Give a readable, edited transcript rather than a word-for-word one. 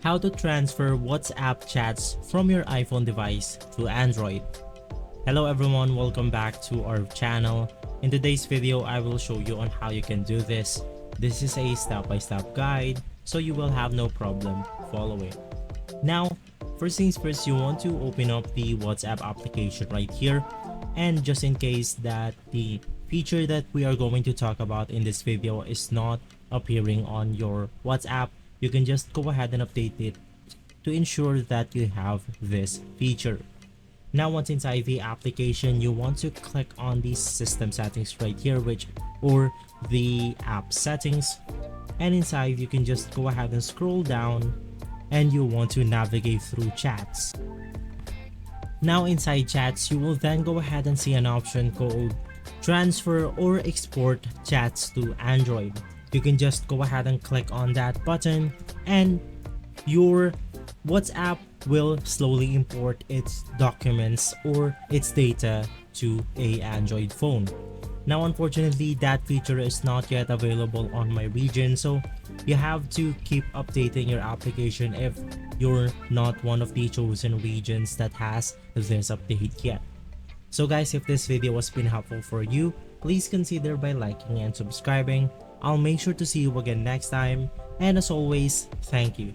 How to transfer WhatsApp chats from your iPhone device to Android. Hello everyone, welcome back to our channel. In today's video, I will show you on how you can do this. This is a step-by-step guide, so you will have no problem following. Now, first things first, you want to open up the WhatsApp application right here. And just in case that the feature that we are going to talk about in this video is not appearing on your WhatsApp, you can just go ahead and update it to ensure that you have this feature. Now, once inside the application, you want to click on the system settings right here, or the app settings, and inside you can just go ahead and scroll down and you want to navigate through chats. Now inside chats, you will then go ahead and see an option called transfer or export chats to Android. You can just go ahead and click on that button and your WhatsApp will slowly import its documents or its data to an Android phone. Now unfortunately, that feature is not yet available on my region, so you have to keep updating your application if you're not one of the chosen regions that has this update yet. So guys, if this video has been helpful for you, please consider by liking and subscribing. I'll make sure to see you again next time, and as always, thank you.